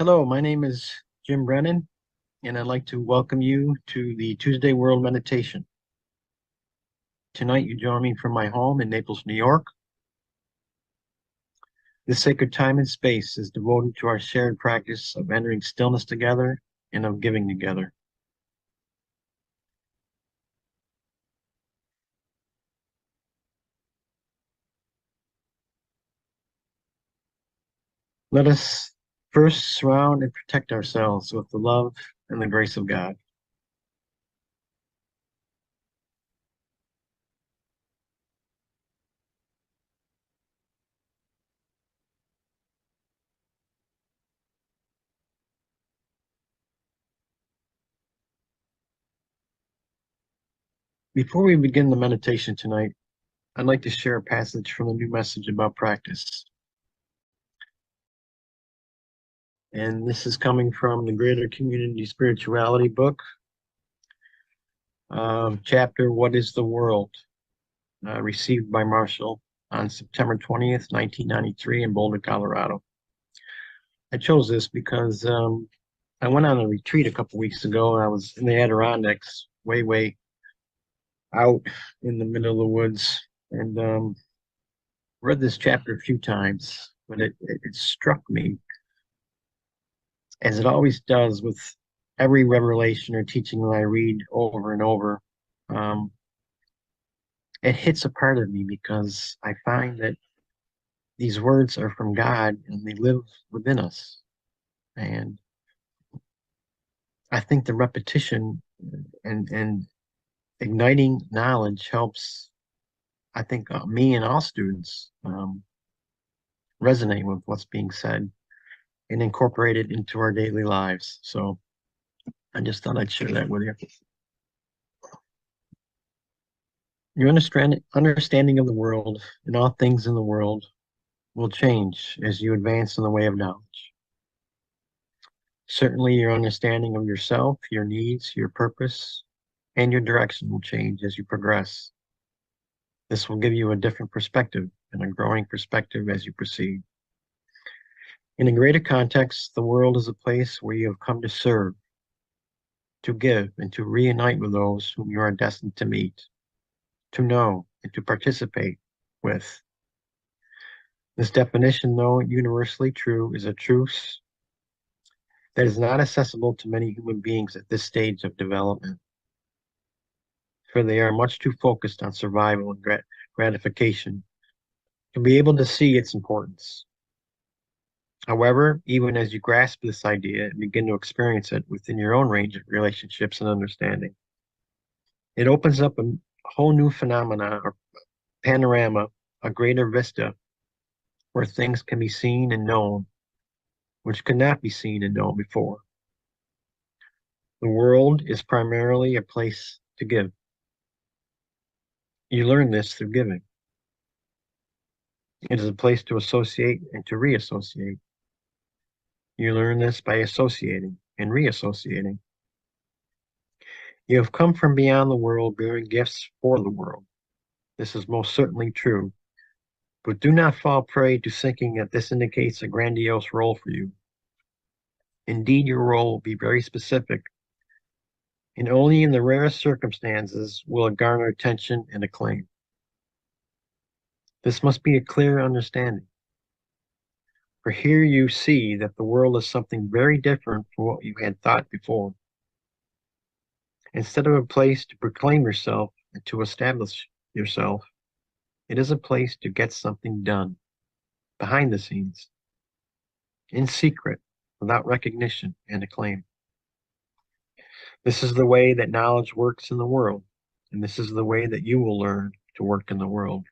Hello, my name is Jim Brennan, and I'd like to welcome you to the Tuesday World Meditation. Tonight, you join me from my home in Naples, New York. This sacred time and space is devoted to our shared practice of entering stillness together and of giving together. Let us first surround and protect ourselves with the love and the grace of God. Before we begin the meditation tonight, I'd like to share a passage from the New Message About Practice. And this is coming from the Greater Community Spirituality book, chapter What is the World? Received by Marshall on September 20th, 1993 in Boulder, Colorado. I chose this because I went on a retreat a couple weeks ago, and I was in the Adirondacks, way out in the middle of the woods, and read this chapter a few times, but it struck me, as it always does with every revelation or teaching that I read over and over. It hits a part of me because I find that these words are from God and they live within us. And I think the repetition and igniting knowledge helps, I think, me and all students resonate with what's being said and incorporate it into our daily lives. So I just thought I'd share that with you. Your understanding of the world and all things in the world will change as you advance in the way of knowledge. Certainly, your understanding of yourself, your needs, your purpose, and your direction will change as you progress. This will give you a different perspective and a growing perspective as you proceed. In a greater context, the world is a place where you have come to serve, to give, and to reunite with those whom you are destined to meet, to know, and to participate with. This definition, though universally true, is a truth that is not accessible to many human beings at this stage of development, for they are much too focused on survival and gratification to be able to see its importance. However, even as you grasp this idea and begin to experience it within your own range of relationships and understanding, it opens up a whole new phenomena or panorama, a greater vista where things can be seen and known, which could not be seen and known before. The world is primarily a place to give. You learn this through giving. It is a place to associate and to reassociate. You learn this by associating and reassociating. You have come from beyond the world bearing gifts for the world. This is most certainly true, but do not fall prey to thinking that this indicates a grandiose role for you. Indeed, your role will be very specific, and only in the rarest circumstances will it garner attention and acclaim. This must be a clear understanding, for here you see that the world is something very different from what you had thought before. Instead of a place to proclaim yourself and to establish yourself, it is a place to get something done, behind the scenes, in secret, without recognition and acclaim. This is the way that knowledge works in the world, and this is the way that you will learn to work in the world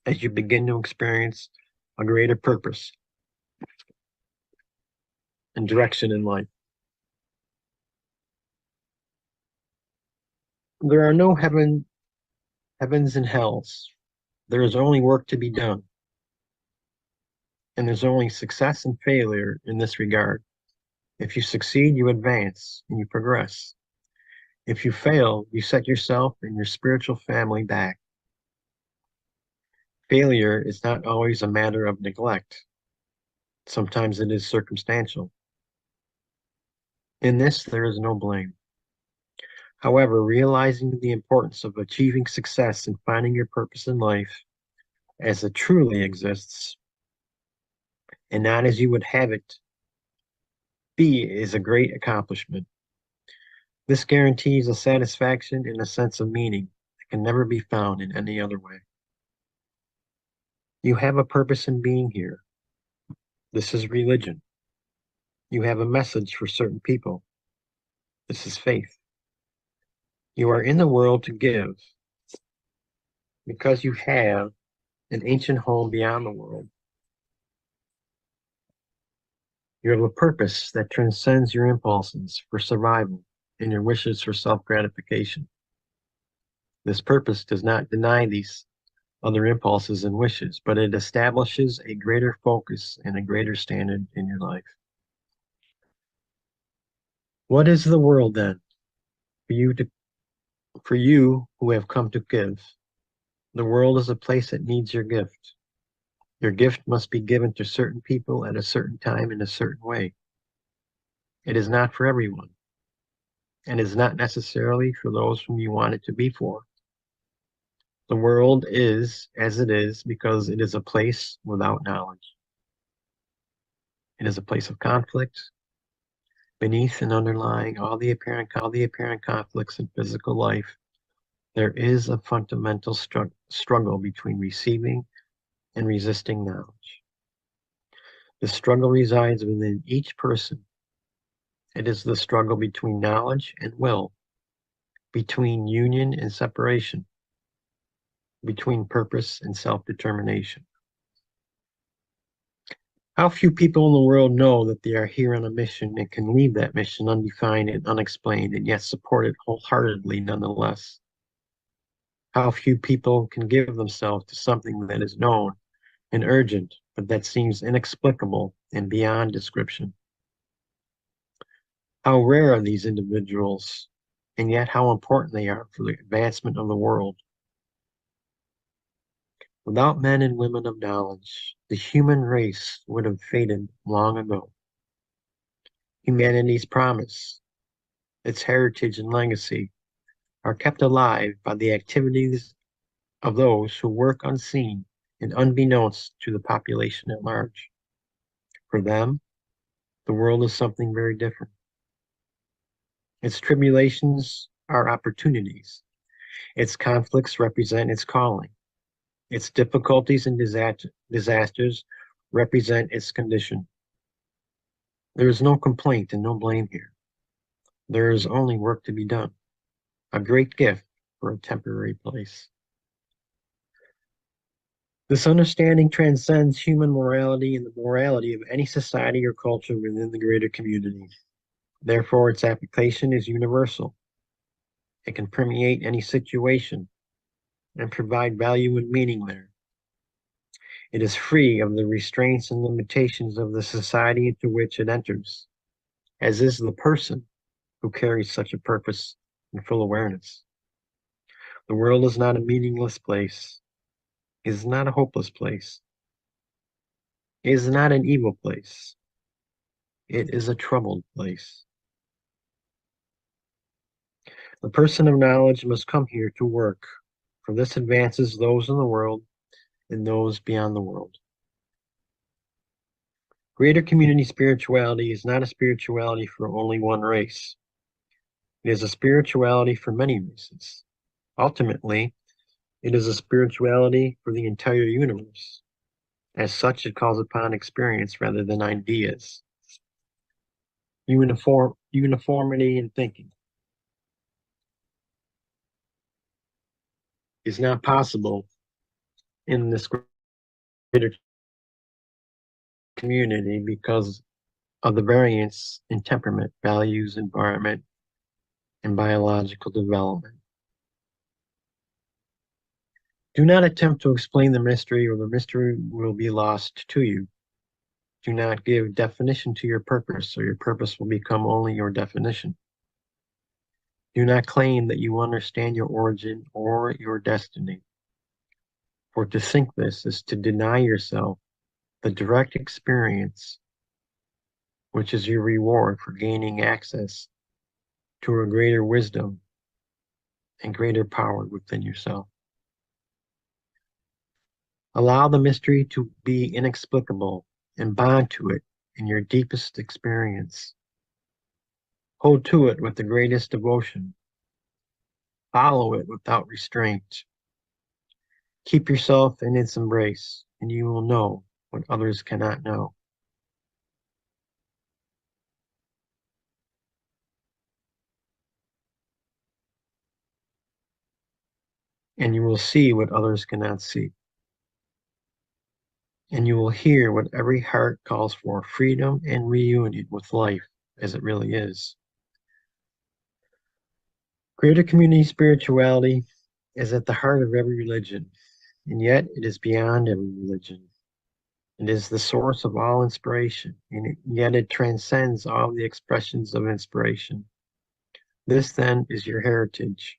as you begin to experience a greater purpose and direction in life. There are no heavens and hells. There is only work to be done. And there's only success and failure in this regard. If you succeed, you advance and you progress. If you fail, you set yourself and your spiritual family back. Failure is not always a matter of neglect. Sometimes it is circumstantial. In this, there is no blame. However, realizing the importance of achieving success and finding your purpose in life as it truly exists and not as you would have it be is a great accomplishment. This guarantees a satisfaction and a sense of meaning that can never be found in any other way. You have a purpose in being here. This is religion. You have a message for certain people. This is faith. You are in the world to give because you have an ancient home beyond the world. You have a purpose that transcends your impulses for survival and your wishes for self-gratification. This purpose does not deny these other impulses and wishes, but it establishes a greater focus and a greater standard in your life. What is the world then? For you who have come to give, the world is a place that needs your gift. Your gift must be given to certain people at a certain time in a certain way. It is not for everyone, and is not necessarily for those whom you want it to be for. The world is as it is because it is a place without knowledge. It is a place of conflict. Beneath and underlying all the apparent conflicts in physical life, there is a fundamental struggle between receiving and resisting knowledge. The struggle resides within each person. It is the struggle between knowledge and will, between union and separation, between purpose and self-determination. How few people in the world know that they are here on a mission and can leave that mission undefined and unexplained and yet support it wholeheartedly nonetheless. How few people can give themselves to something that is known and urgent, but that seems inexplicable and beyond description. How rare are these individuals, and yet how important they are for the advancement of the world. Without men and women of knowledge, the human race would have faded long ago. Humanity's promise, its heritage and legacy, are kept alive by the activities of those who work unseen and unbeknownst to the population at large. For them, the world is something very different. Its tribulations are opportunities. Its conflicts represent its calling. Its difficulties and disasters represent its condition. There is no complaint and no blame here. There is only work to be done, a great gift for a temporary place. This understanding transcends human morality and the morality of any society or culture within the greater community. Therefore, its application is universal. It can permeate any situation and provide value and meaning there. It is free of the restraints and limitations of the society into which it enters, as is the person who carries such a purpose in full awareness. The world is not a meaningless place. It is not a hopeless place. It is not an evil place. It is a troubled place. The person of knowledge must come here to work, for this advances those in the world and those beyond the world. Greater community spirituality is not a spirituality for only one race. It is a spirituality for many races. Ultimately, it is a spirituality for the entire universe. As such, it calls upon experience rather than ideas. Uniformity in thinking is not possible in this greater community because of the variance in temperament, values, environment, and biological development. Do not attempt to explain the mystery, or the mystery will be lost to you. Do not give definition to your purpose, or your purpose will become only your definition. Do not claim that you understand your origin or your destiny. For to think this is to deny yourself the direct experience which is your reward for gaining access to a greater wisdom and greater power within yourself. Allow the mystery to be inexplicable and bond to it in your deepest experience. Hold to it with the greatest devotion. Follow it without restraint. Keep yourself in its embrace, and you will know what others cannot know. And you will see what others cannot see. And you will hear what every heart calls for, freedom and reunion with life as it really is. Greater community spirituality is at the heart of every religion, and yet it is beyond every religion. It is the source of all inspiration, and yet it transcends all the expressions of inspiration. This, then, is your heritage.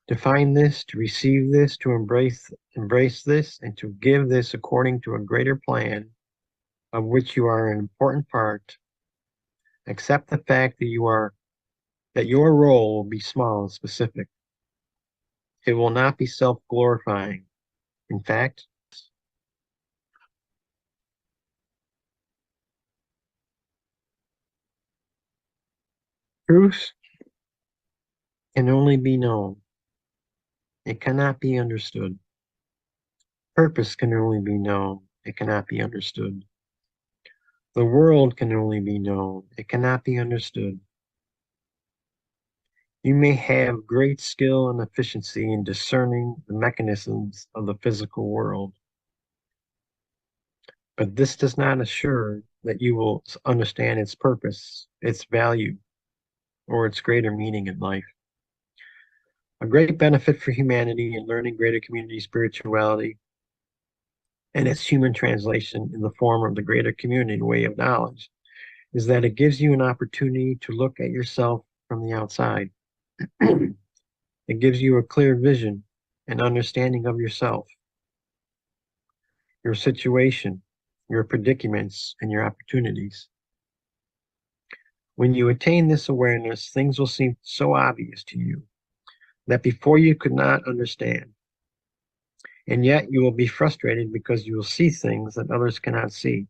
To find this, to receive this, to embrace this, and to give this according to a greater plan of which you are an important part. Accept the fact that your role will be small and specific. It will not be self-glorifying. In fact, truth can only be known. It cannot be understood. Purpose can only be known. It cannot be understood. The world can only be known. It cannot be understood. You may have great skill and efficiency in discerning the mechanisms of the physical world, but this does not assure that you will understand its purpose, its value, or its greater meaning in life. A great benefit for humanity in learning greater community spirituality and its human translation in the form of the greater community way of knowledge is that it gives you an opportunity to look at yourself from the outside. It gives you a clear vision and understanding of yourself, your situation, your predicaments, and your opportunities. When you attain this awareness, things will seem so obvious to you that before you could not understand. And yet you will be frustrated because you will see things that others cannot see.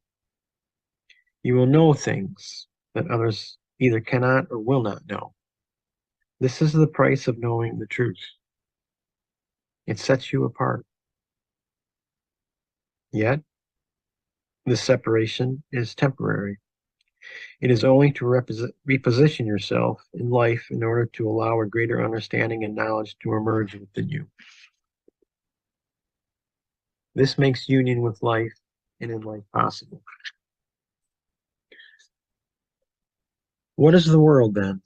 You will know things that others either cannot or will not know. This is the price of knowing the truth. It sets you apart. Yet, this separation is temporary. It is only to reposition yourself in life in order to allow a greater understanding and knowledge to emerge within you. This makes union with life and in life possible. What is the world then?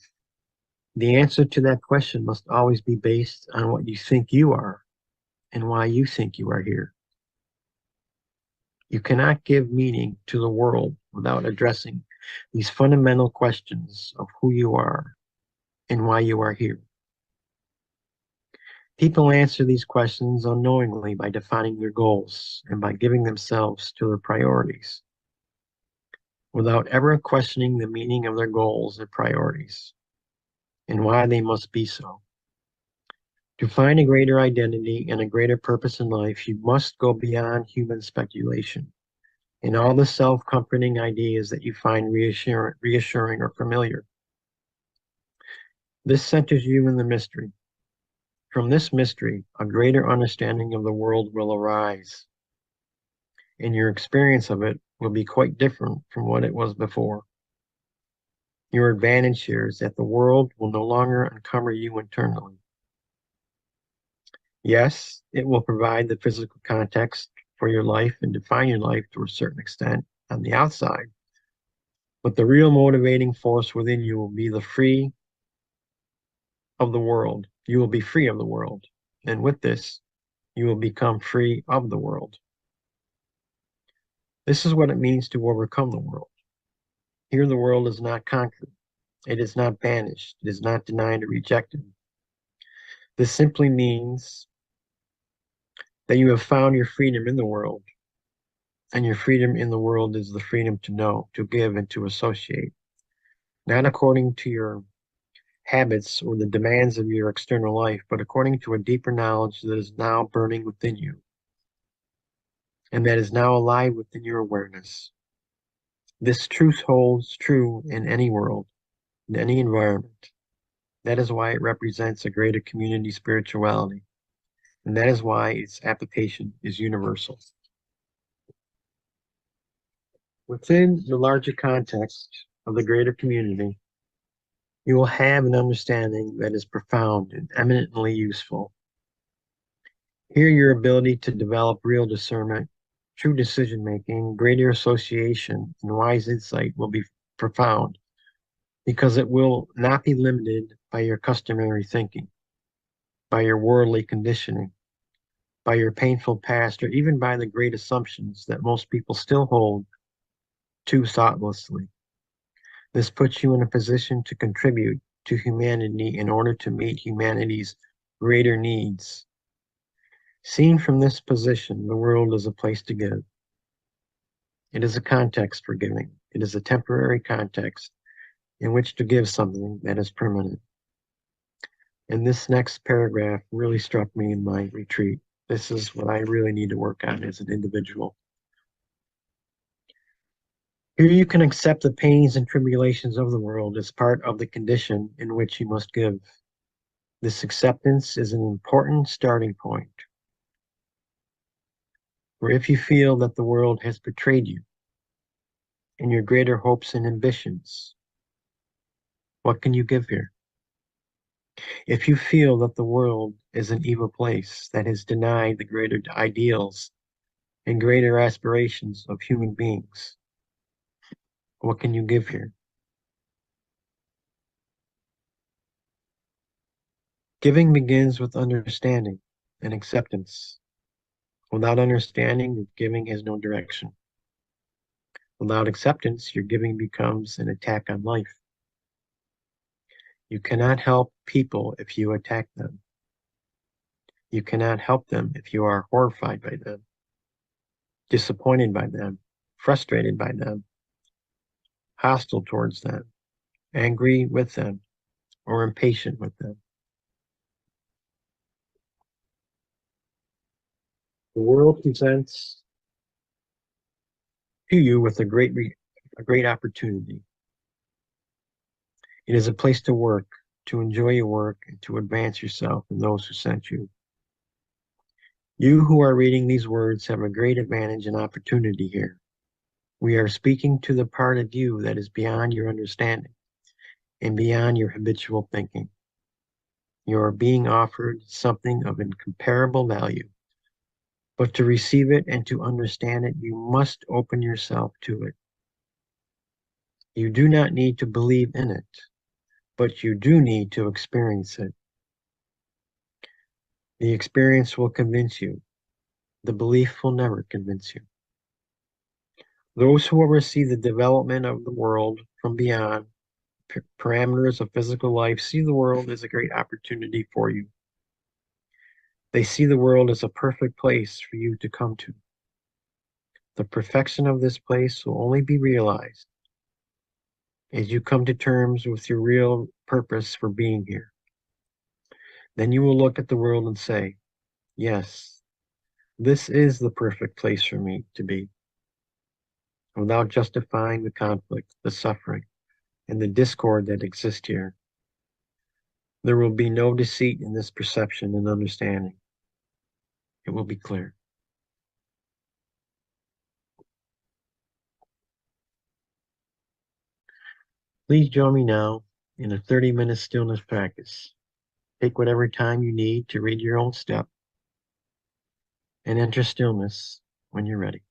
The answer to that question must always be based on what you think you are and why you think you are here. You cannot give meaning to the world without addressing these fundamental questions of who you are and why you are here. People answer these questions unknowingly by defining their goals and by giving themselves to their priorities, without ever questioning the meaning of their goals and priorities and why they must be so. To find a greater identity and a greater purpose in life, you must go beyond human speculation and all the self-comforting ideas that you find reassuring or familiar. This centers you in the mystery. From this mystery, a greater understanding of the world will arise, and your experience of it will be quite different from what it was before. Your advantage here is that the world will no longer encumber you internally. Yes, it will provide the physical context for your life and define your life to a certain extent on the outside, but the real motivating force within you will be the free of the world. You will be free of the world, and with this, you will become free of the world. This is what it means to overcome the world. Here, the world is not conquered. It is not banished. It is not denied or rejected. This simply means that you have found your freedom in the world And your freedom in the world is the freedom to know, to give, and to associate, not according to your habits or the demands of your external life, but according to a deeper knowledge that is now burning within you and that is now alive within your awareness. This truth holds true in any world, in any environment. That is why it represents a greater community spirituality, and that is why its application is universal. Within the larger context of the greater community, you will have an understanding that is profound and eminently useful. Here, your ability to develop real discernment, true decision making, greater association, and wise insight will be profound because it will not be limited by your customary thinking, by your worldly conditioning, by your painful past, or even by the great assumptions that most people still hold too thoughtlessly. This puts you in a position to contribute to humanity in order to meet humanity's greater needs. Seen from this position, the world is a place to give. It is a context for giving. It is a temporary context in which to give something that is permanent. And this next paragraph really struck me in my retreat. This is what I really need to work on as an individual. Here you can accept the pains and tribulations of the world as part of the condition in which you must give. This acceptance is an important starting point. For if you feel that the world has betrayed you and your greater hopes and ambitions, what can you give here? If you feel that the world is an evil place that has denied the greater ideals and greater aspirations of human beings, what can you give here? Giving begins with understanding and acceptance. Without understanding, giving has no direction. Without acceptance, your giving becomes an attack on life. You cannot help people if you attack them. You cannot help them if you are horrified by them, disappointed by them, frustrated by them, hostile towards them, angry with them, or impatient with them. The world presents to you with a great opportunity. It is a place to work, to enjoy your work, and to advance yourself and those who sent you. You who are reading these words have a great advantage and opportunity here. We are speaking to the part of you that is beyond your understanding and beyond your habitual thinking. You are being offered something of incomparable value, but to receive it and to understand it, you must open yourself to it. You do not need to believe in it, but you do need to experience it. The experience will convince you. The belief will never convince you. Those who oversee the development of the world from beyond parameters of physical life see the world as a great opportunity for you. They see the world as a perfect place for you to come to. The perfection of this place will only be realized as you come to terms with your real purpose for being here. Then you will look at the world and say, yes, this is the perfect place for me to be, without justifying the conflict, the suffering, and the discord that exist here. There will be no deceit in this perception and understanding. It will be clear. Please join me now in a 30-minute stillness practice. Take whatever time you need to read your own step and enter stillness when you're ready.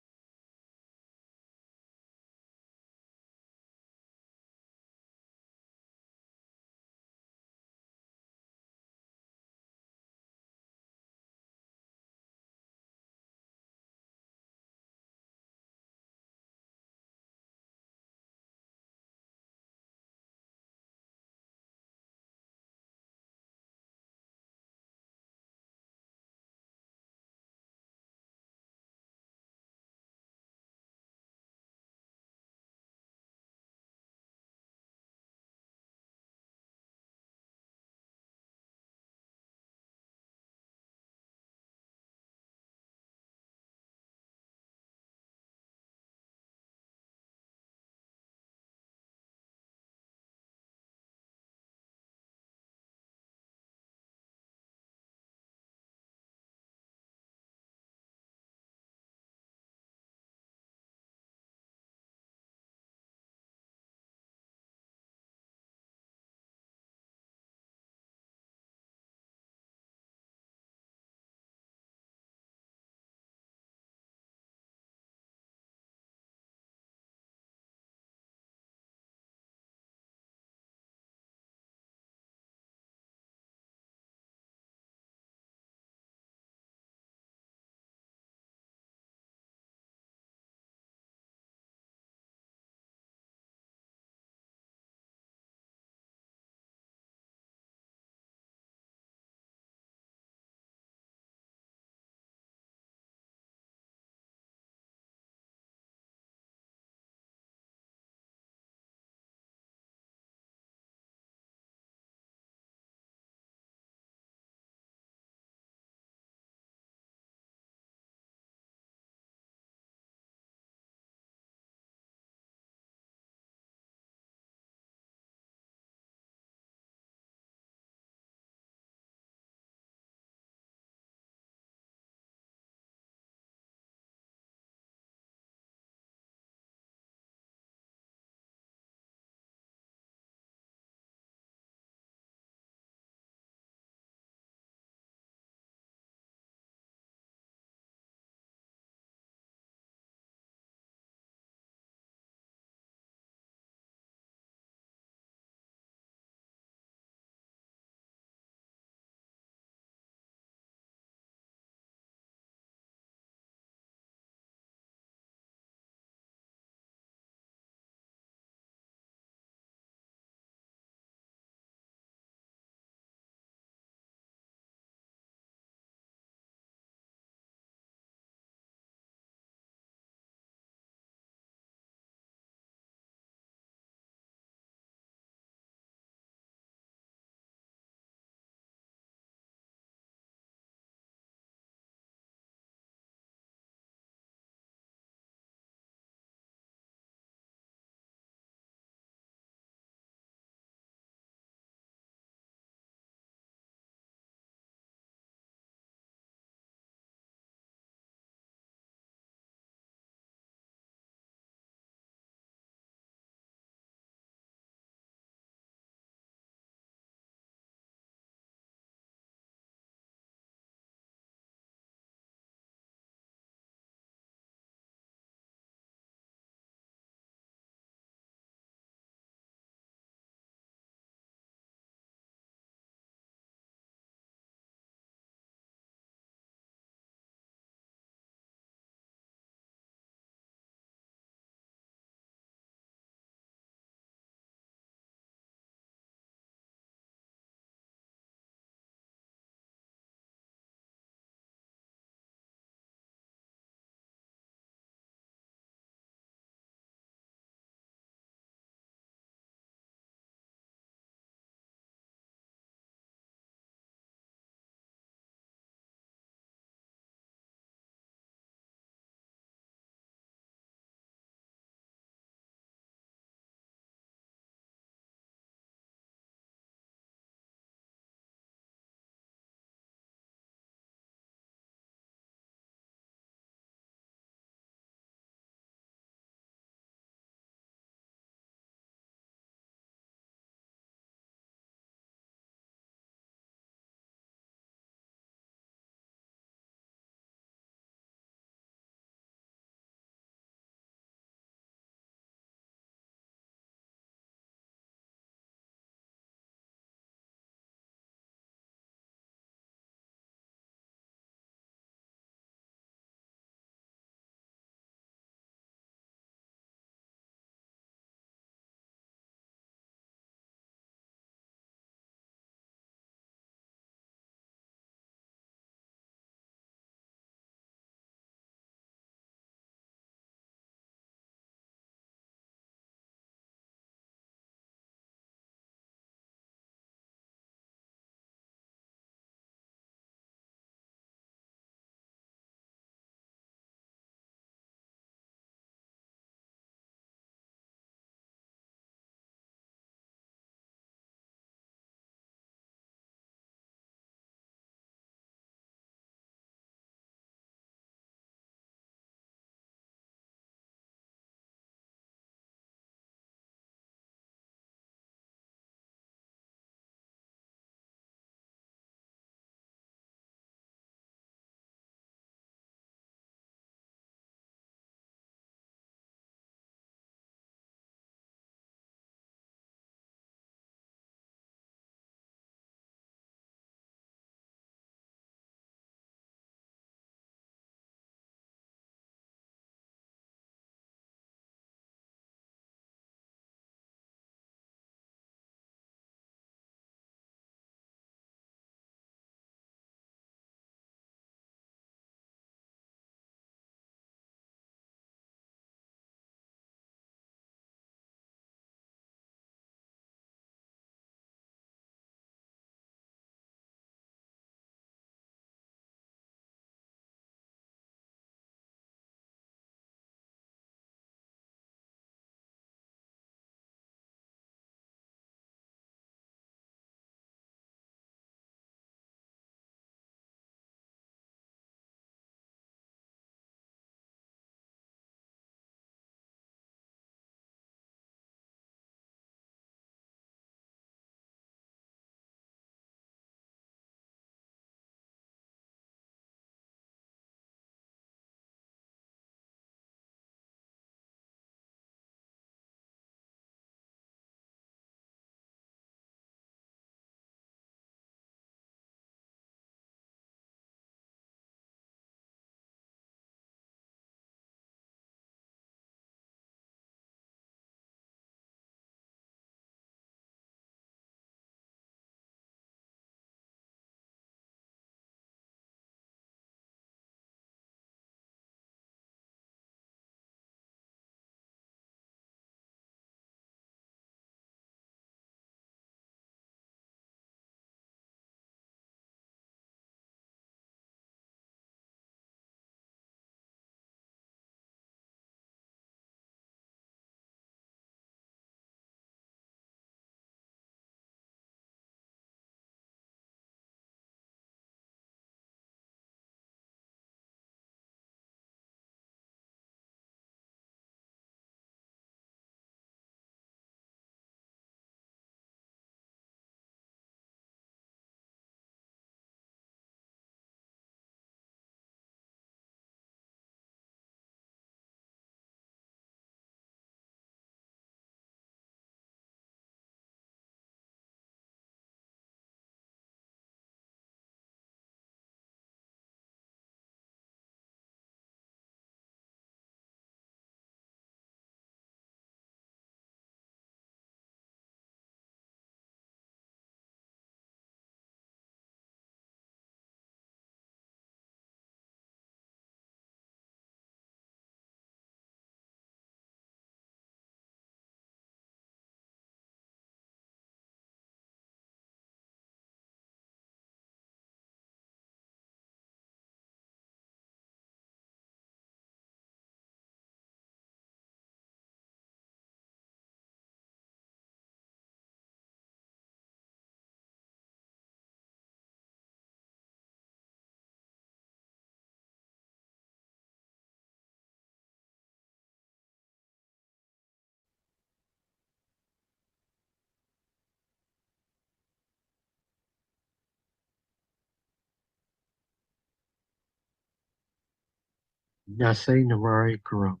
Nase Namari Kuro.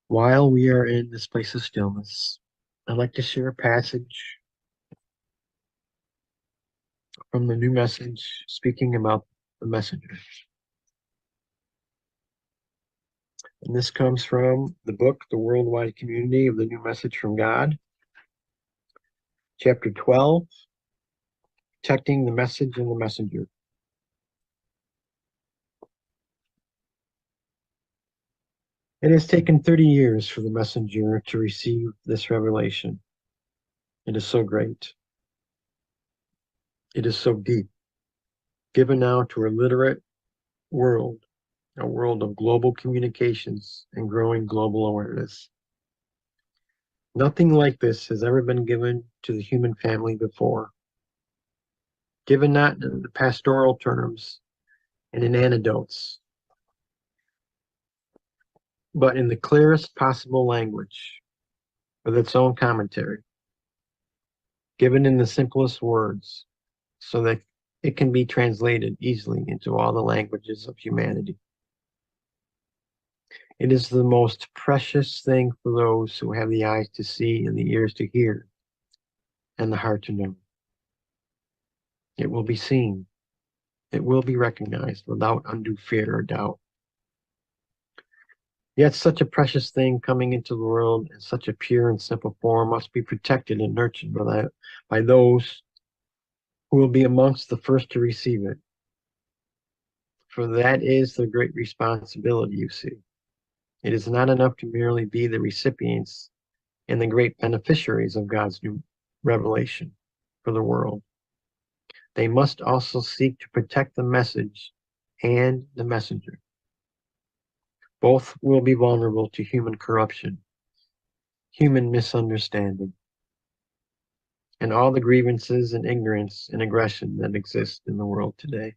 While we are in this place of stillness, I'd like to share a passage from the New Message speaking about the messenger. And this comes from the book, The Worldwide Community of the New Message from God, Chapter 12, Protecting the Message and the Messenger. It has taken 30 years for the messenger to receive this revelation. It is so great. It is so deep. Given now to a literate world, a world of global communications and growing global awareness. Nothing like this has ever been given to the human family before. Given not in the pastoral terms and in anecdotes, but in the clearest possible language, with its own commentary, given in the simplest words, so that it can be translated easily into all the languages of humanity. It is the most precious thing for those who have the eyes to see and the ears to hear and the heart to know. It will be seen. It will be recognized without undue fear or doubt. Yet such a precious thing coming into the world in such a pure and simple form must be protected and nurtured by those who will be amongst the first to receive it. For that is the great responsibility, you see. It is not enough to merely be the recipients and the great beneficiaries of God's new revelation for the world. They must also seek to protect the message and the messenger. Both will be vulnerable to human corruption, human misunderstanding, and all the grievances and ignorance and aggression that exist in the world today.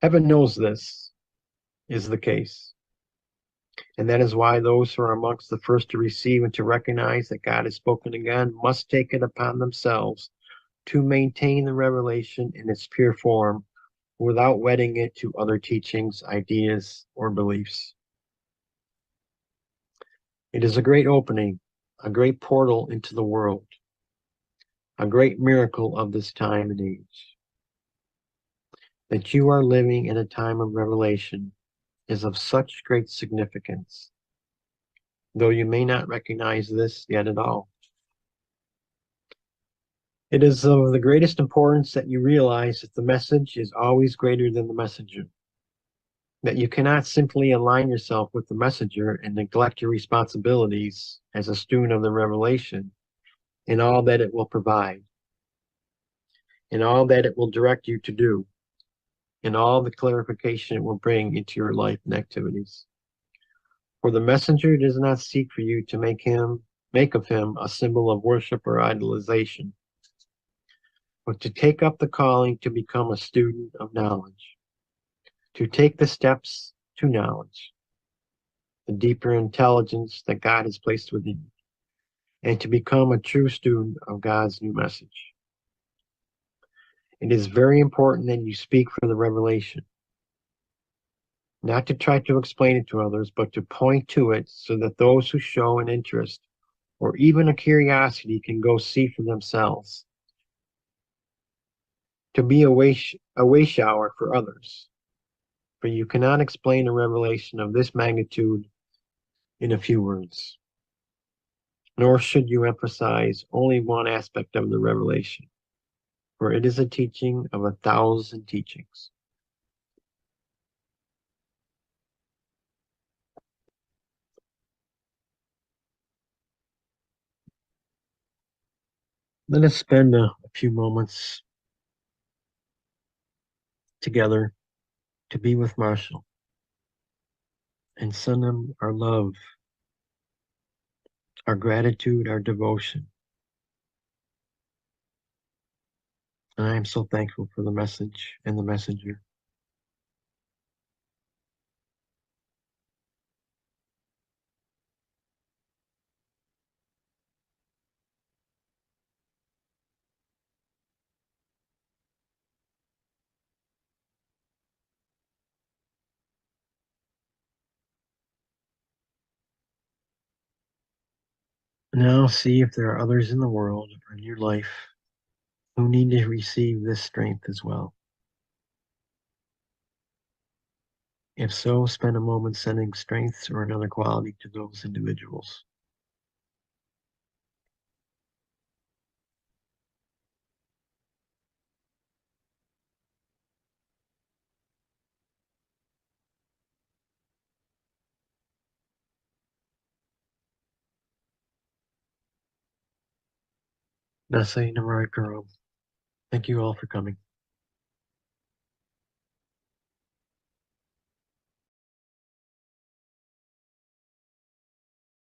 Heaven knows this is the case. And that is why those who are amongst the first to receive and to recognize that God has spoken again must take it upon themselves to maintain the revelation in its pure form without wedding it to other teachings, ideas, or beliefs. It is a great opening, a great portal into the world, a great miracle of this time and age. That you are living in a time of revelation is of such great significance, though you may not recognize this yet at all. It is of the greatest importance that you realize that the message is always greater than the messenger, that you cannot simply align yourself with the messenger and neglect your responsibilities as a student of the revelation in all that it will provide, in all that it will direct you to do, in all the clarification it will bring into your life and activities. For the messenger does not seek for you to make of him a symbol of worship or idolization, but to take up the calling to become a student of knowledge, to take the steps to knowledge, the deeper intelligence that God has placed within you, and to become a true student of God's new message. It is very important that you speak for the revelation, not to try to explain it to others, but to point to it so that those who show an interest or even a curiosity can go see for themselves. To be a way shower for others, for you cannot explain a revelation of this magnitude in a few words. Nor should you emphasize only one aspect of the revelation, for it is a teaching of 1,000 teachings. Let us spend a few moments together to be with Marshall and send him our love, our gratitude, our devotion. And I am so thankful for the message and the messenger. Now see if there are others in the world or in your life who need to receive this strength as well. If so, spend a moment sending strength or another quality to those individuals. Namaste Namaste. Thank you all for coming.